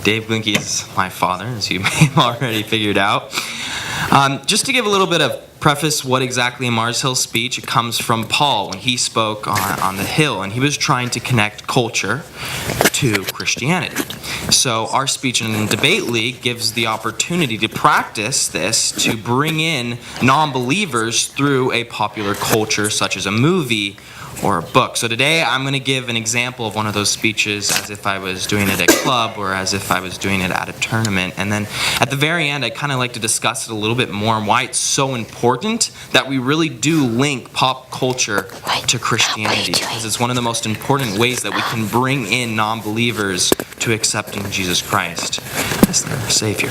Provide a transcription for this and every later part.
Dave Glinke is my father, as you may have already figured out. Just to give a little bit of preface what exactly a Mars Hill speech, it comes from Paul when he spoke on the Hill, and he was trying to connect culture to Christianity. So our speech in Debate League gives the opportunity to practice this, to bring in non-believers through a popular culture such as a movie or a book. So today I'm going to give an example of one of those speeches as if I was doing it at club or as if I was doing it at a tournament. And then at the very end, I kind of like to discuss it a little bit more and why it's so important that we really do link pop culture to Christianity, because it's one of the most important ways that we can bring in non-believers to accepting Jesus Christ as their Savior.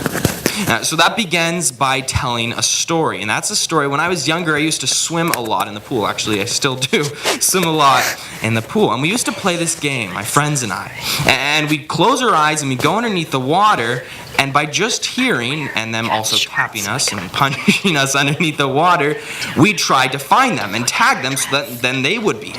So that begins by telling a story, and that's a story. When I was younger, I used to swim a lot in the pool. Actually, I still do swim a lot in the pool. And we used to play this game, my friends and I. And we'd close our eyes and we'd go underneath the water, and by just hearing and them also tapping us and punching us underneath the water, we'd try to find them and tag them so that then they would be.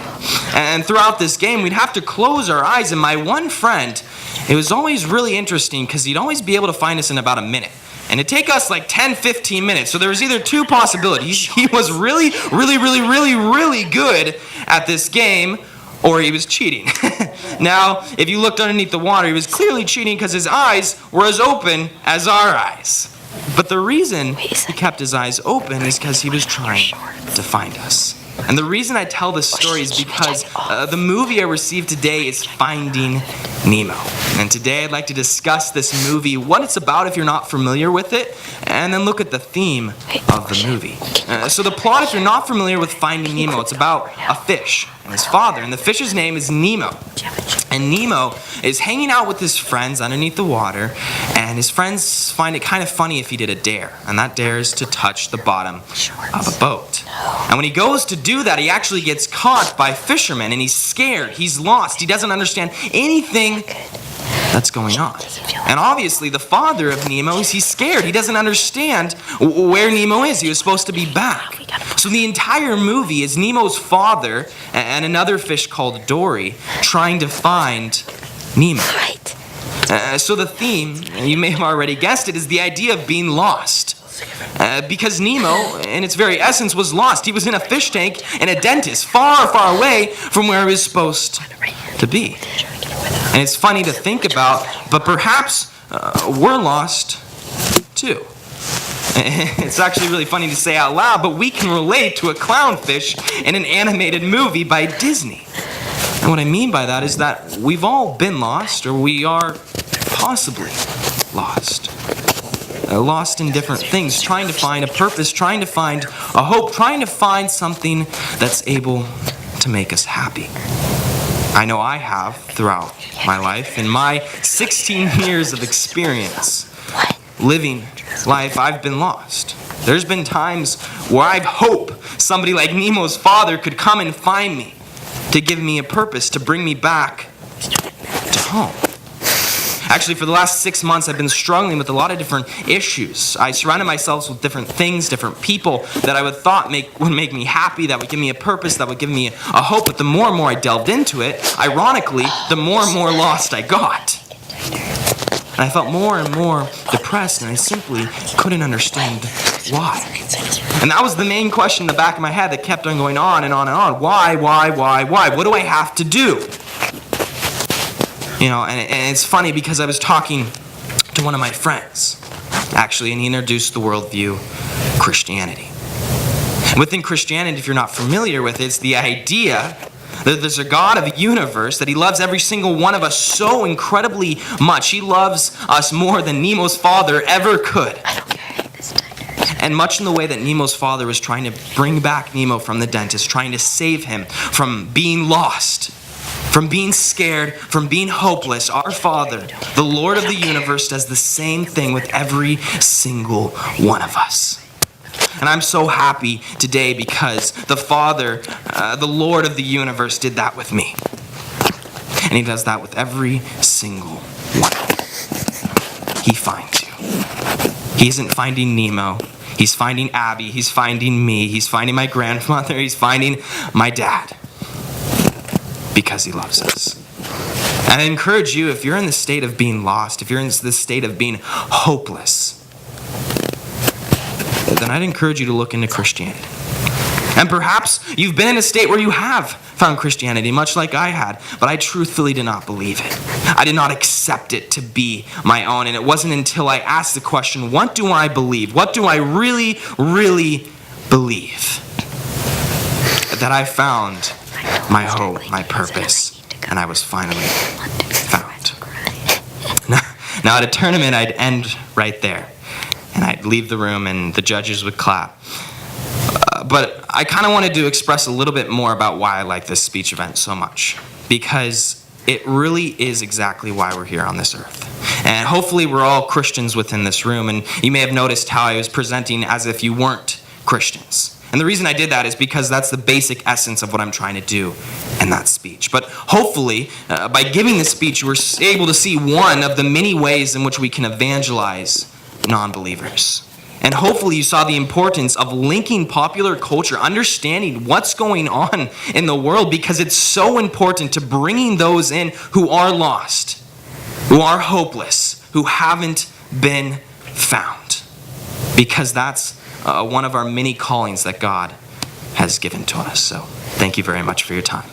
And throughout this game, we'd have to close our eyes, and my one friend, it was always really interesting because he'd always be able to find us in about a minute. And it'd take us like 10, 15 minutes. So there was either two possibilities. He was really good at this game, or he was cheating. Now, if you looked underneath the water, he was clearly cheating because his eyes were as open as our eyes. But the reason he kept his eyes open is because he was trying to find us. And the reason I tell this story is because the movie I received today is Finding Nemo. And today I'd like to discuss this movie, what it's about if you're not familiar with it, and then look at the theme of the movie. So the plot, if you're not familiar with Finding Nemo, it's about a fish and his father, and the fish's name is Nemo. And Nemo is hanging out with his friends underneath the water, and his friends find it kind of funny if he did a dare, and that dare is to touch the bottom of a boat. And when he goes to do that, he actually gets caught by fishermen, and he's scared, he's lost, he doesn't understand anything that's going on. And obviously the father of Nemo, he's scared, he doesn't understand where Nemo is. He was supposed to be back. So the entire movie is Nemo's father and another fish called Dory trying to find Nemo. So the theme, you may have already guessed it, is the idea of being lost. Because Nemo, in its very essence, was lost. He was in a fish tank in a dentist, far, far away from where he was supposed to be. And it's funny to think about, but perhaps we're lost too. It's actually really funny to say out loud, but we can relate to a clownfish in an animated movie by Disney. And what I mean by that is that we've all been lost, or we are possibly lost. Lost in different things, trying to find a purpose, trying to find a hope, trying to find something that's able to make us happy. I know I have throughout my life. In my 16 years of experience living life, I've been lost. There's been times where I've hoped somebody like Nemo's father could come and find me, to give me a purpose, to bring me back to home. Actually, for the last 6 months, I've been struggling with a lot of different issues. I surrounded myself with different things, different people that I would make me happy, that would give me a purpose, that would give me a hope. But the more and more I delved into it, ironically, the more and more lost I got. And I felt more and more depressed, and I simply couldn't understand why. And that was the main question in the back of my head that kept on going on and on and on. Why? What do I have to do? You know, and it's funny because I was talking to one of my friends, actually, and he introduced the worldview Christianity. Within Christianity, if you're not familiar with it, it's the idea that there's a God of the universe, that he loves every single one of us so incredibly much. He loves us more than Nemo's father ever could. And much in the way that Nemo's father was trying to bring back Nemo from the dentist, trying to save him from being lost, from being scared, from being hopeless, our Father, the Lord of the universe, does the same thing with every single one of us. And I'm so happy today because the Father, the Lord of the universe, did that with me. And he does that with every single one. He finds you. He isn't finding Nemo. He's finding Abby. He's finding me. He's finding my grandmother. He's finding my dad. Because he loves us. And I encourage you, if you're in the state of being lost, if you're in the state of being hopeless, then I'd encourage you to look into Christianity. And perhaps you've been in a state where you have found Christianity, much like I had, but I truthfully did not believe it. I did not accept it to be my own, and it wasn't until I asked the question, what do I believe? What do I really, really believe? That I found my hope, my purpose, and I was finally found. Now at a tournament, I'd end right there, and I'd leave the room, and the judges would clap. But I kind of wanted to express a little bit more about why I like this speech event so much, because it really is exactly why we're here on this earth. And hopefully we're all Christians within this room, and you may have noticed how I was presenting as if you weren't Christians. And the reason I did that is because that's the basic essence of what I'm trying to do in that speech. But hopefully, by giving this speech, you were able to see one of the many ways in which we can evangelize non-believers. And hopefully you saw the importance of linking popular culture, understanding what's going on in the world, because it's so important to bringing those in who are lost, who are hopeless, who haven't been found. Because that's one of our many callings that God has given to us. So thank you very much for your time.